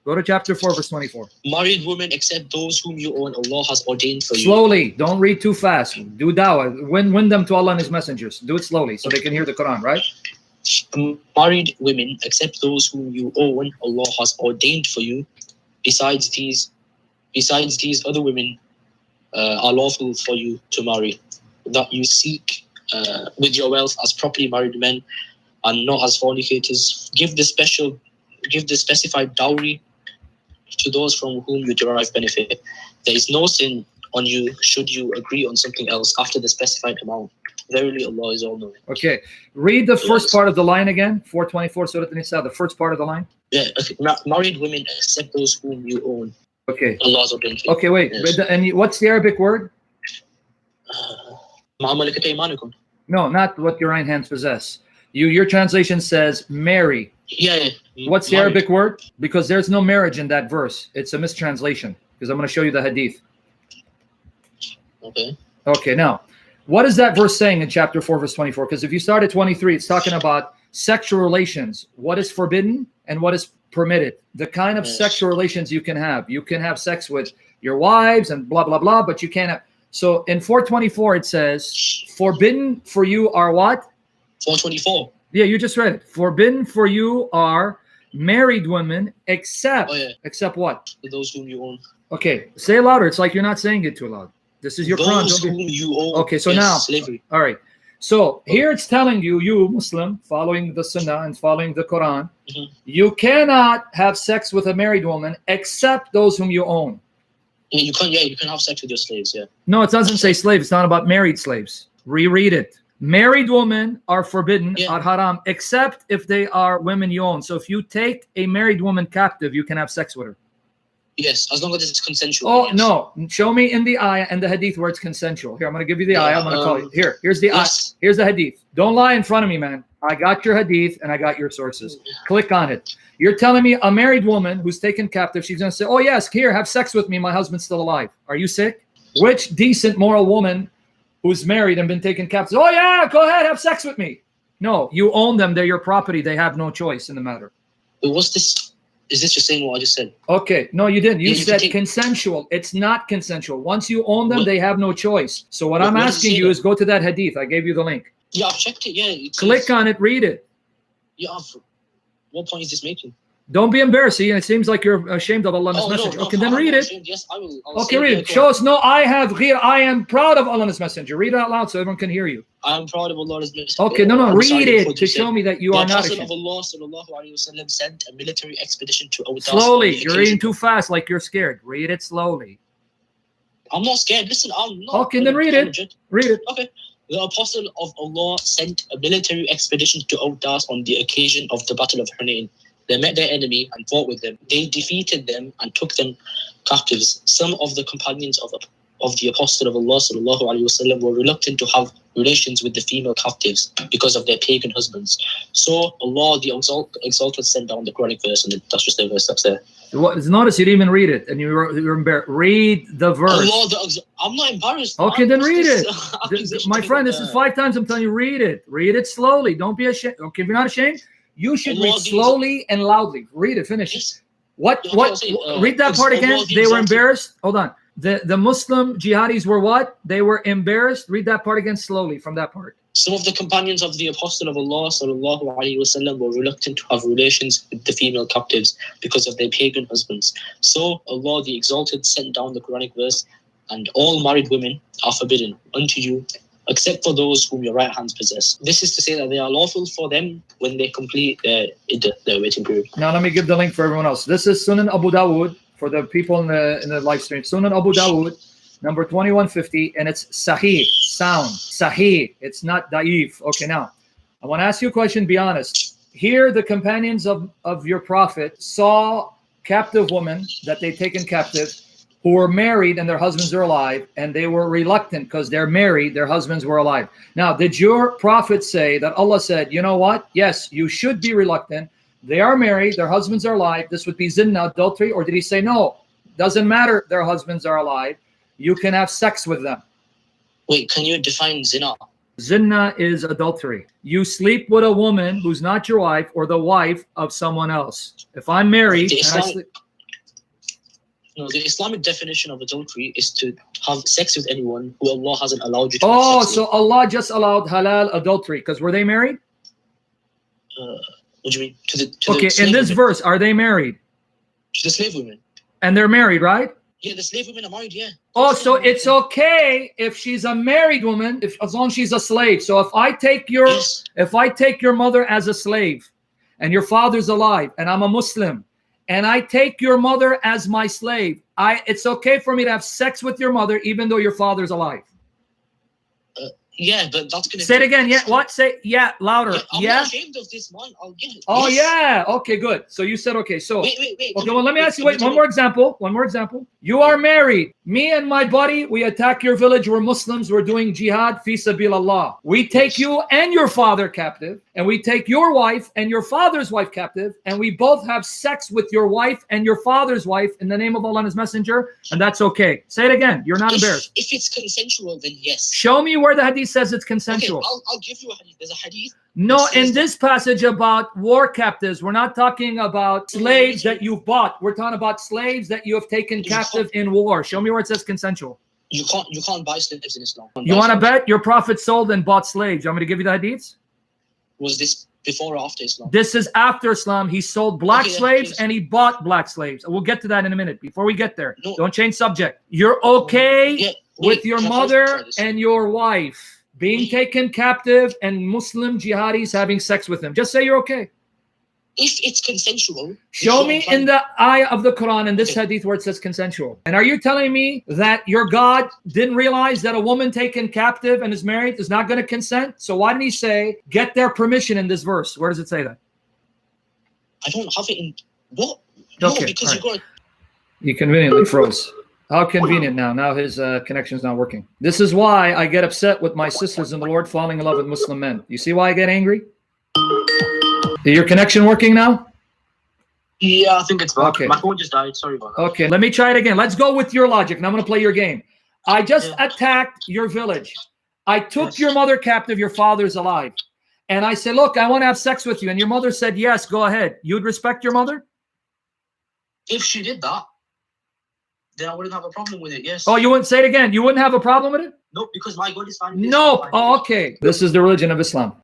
Go to chapter 4, verse 24. Married women, except those whom you own, Allah has ordained for you. Slowly. Don't read too fast. Do dawah. Win them to Allah and His messengers. Do it slowly so they can hear the Quran, right? Married women, except those whom you own, Allah has ordained for you. Besides these other women are lawful for you to marry, that you seek with your wealth as properly married men and not as fornicators. Give the specified dowry to those from whom you derive benefit. There is no sin on you should you agree on something else after the specified amount. Verily, Allah is all knowing. Okay, read the first part of the line again. 424 Surah An-Nisa, the first part of the line. Yeah, okay. Married women, except those whom you own. Okay. Allah's ordained. Okay, wait. Yes. And what's the Arabic word? No, not what your right hands possess. Your translation says marry. Yeah. What's the Arabic word? Because there's no marriage in that verse. It's a mistranslation. Because I'm going to show you the hadith. Okay. Okay, now, what is that verse saying in chapter 4, verse 24? Because if you start at 23, it's talking about sexual relations. What is forbidden and what is permitted. The kind of sexual relations you can have. You can have sex with your wives and blah, blah, blah, but you can't have. So in 424, it says, forbidden for you are what? 424. Yeah, you just read it. Forbidden for you are married women, except, except what? For those whom you own. Okay, say it louder. It's like you're not saying it too loud. This is your Quran. Those whom you own. Okay, so now, slavery. All right. So here it's telling you, you Muslim, following the Sunnah and following the Quran, you cannot have sex with a married woman except those whom you own. Yeah, you can. Yeah, you can have sex with your slaves. Yeah. No, it doesn't say slave. It's not about married slaves. Reread it. Married women are forbidden, are haram, except if they are women you own. So if you take a married woman captive, you can have sex with her. Yes, as long as it's consensual. Oh, no. Show me in the ayah and the hadith where it's consensual. Here, I'm going to give you the ayah. I'm going to call you. Here's the ayah. Here's the hadith. Don't lie in front of me, man. I got your hadith and I got your sources. Click on it. You're telling me a married woman who's taken captive, she's going to say, oh, yes, here, have sex with me. My husband's still alive. Are you sick? Which decent, moral woman who's married and been taken captive, oh, yeah, go ahead, have sex with me. No, you own them. They're your property. They have no choice in the matter. But what's this? Is this just saying what I just said? Okay. No, you didn't. You said consensual. It's not consensual. Once you own them, they have no choice. So what I'm asking you is go to that hadith. I gave you the link. Yeah, I've checked it. Yeah. Click on it. Read it. Yeah. What point is this making? Don't be embarrassed. It seems like you're ashamed of Allah and His Messenger. Okay, then read it. Yes, I will. Okay, read it. Show us. No, I am proud of Allah and His Messenger. Read it out loud so everyone can hear you. I am proud of Allah and His Messenger. Okay, no, read it to show me that you are not ashamed. The Prophet of Allah sallallahu alaihi wasallam sent a military expedition to Awdas. Slowly. You're reading too fast, like you're scared. Read it slowly. I'm not scared. Listen, I'm not. Okay, then read it. Read it. Okay. The Apostle of Allah sent a military expedition to Awdas on the occasion of the Battle of Hunayn. They met their enemy and fought with them. They defeated them and took them captives. Some of the companions of the Apostle of Allah sallallahu alaihi wasallam were reluctant to have relations with the female captives because of their pagan husbands. So Allah, the Exalted, sent down the Quranic verse, and that's just the verse that's there. Notice you didn't even read it, and you're embarrassed. Read the verse. Allah, I'm not embarrassed. Okay, then read it. My friend, this is 5 times I'm telling you, read it. Read it slowly. Don't be ashamed. Okay, if you're not ashamed, you should read slowly and loudly. Read it. Finish it. Read that part again. They were embarrassed. Hold on. The Muslim jihadis were what? They were embarrassed. Read that part again slowly from that part. Some of the companions of the Apostle of Allah sallallahu alaihi wasallam were reluctant to have relations with the female captives because of their pagan husbands. So Allah the Exalted sent down the Quranic verse, and all married women are forbidden unto you, except for those whom your right hands possess. This is to say that they are lawful for them when they complete their waiting period. Now let me give the link for everyone else. This is Sunan Abu Dawud for the people in the live stream. Sunan Abu Dawud, number 2150, and it's Sahih, sound, Sahih. It's not Da'if. Okay, now, I want to ask you a question, be honest. Here, the companions of your Prophet saw captive women that they'd taken captive who were married and their husbands are alive, and they were reluctant because they're married, their husbands were alive. Now, did your Prophet say that Allah said, you know what? Yes, you should be reluctant. They are married, their husbands are alive. This would be zina, adultery. Or did he say, no, doesn't matter, their husbands are alive. You can have sex with them. Wait, can you define zina? Zina is adultery. You sleep with a woman who's not your wife or the wife of someone else. If I'm married and I sleep... No, the Islamic definition of adultery is to have sex with anyone who Allah hasn't allowed you to Oh, have sex so with. Allah just allowed halal adultery because were they married? What do you mean? To the Okay, in slave this women. verse, are they married? To the slave women. And they're married, right? Yeah, the slave women are married, yeah. Oh, so it's okay if she's a married woman, as long as she's a slave. So if I take your Yes. if I take your mother as a slave, and your father's alive, and I'm a Muslim, and I take your mother as my slave, it's okay for me to have sex with your mother even though your father's alive. Yeah, but that's gonna Say it be- again. Yeah, what? Say yeah, louder. Yeah, I'm Yeah. not ashamed of this, man. I'll give it. Oh Yes. yeah. Okay, good. So you said okay. So Wait. okay, well, let me ask you. Wait, one more example. One more example. You are married. Me and my buddy, we attack your village. We're Muslims. We're doing jihad fi sabilillah. We take you and your father captive, and we take your wife and your father's wife captive, and we both have sex with your wife and your father's wife in the name of Allah and His Messenger, and that's okay. Say it again. You're not embarrassed. If it's consensual, then yes. Show me where the hadith says it's consensual. Okay, I'll give you a hadith. There's a hadith. No, It says in this passage about war captives, we're not talking about slaves that you've bought. We're talking about slaves that you have taken captive in war. Show me where it says consensual. You can't buy slaves in Islam. You want to bet? Your prophet sold and bought slaves. You want me to give you the hadiths? Was this before or after Islam? This is after Islam. He sold black Okay, yeah, slaves please. and he bought black slaves. We'll get to that in a minute. Before we get there, No. don't change subject. You're okay Yeah, with wait, your can I mother try this? and your wife being taken captive and Muslim jihadis having sex with them. Just say you're okay. If it's consensual, Show if me you're in the ayah of the Quran in this hadith where it says consensual. And are you telling me that your God didn't realize that a woman taken captive and is married is not going to consent? So why didn't he say, get their permission in this verse? Where does it say that? I don't have it in what? No, Okay, because you got. He conveniently froze. How convenient now. Now his connection's not working. This is why I get upset with my sisters in the Lord falling in love with Muslim men. You see why I get angry? Is your connection working now? Yeah, I think it's back. Okay. My phone just died. Sorry about that. Okay, let me try it again. Let's go with your logic. Now I'm going to play your game. I just attacked your village. I took your mother captive. Your father's alive. And I said, look, I want to have sex with you. And your mother said, yes, go ahead. You'd respect your mother? If she did that, then I wouldn't have a problem with it. Yes. Oh, you wouldn't say it again. You wouldn't have a problem with it? No, because my God is fine. with this. Nope. Fine. Oh, okay. This is the religion of Islam.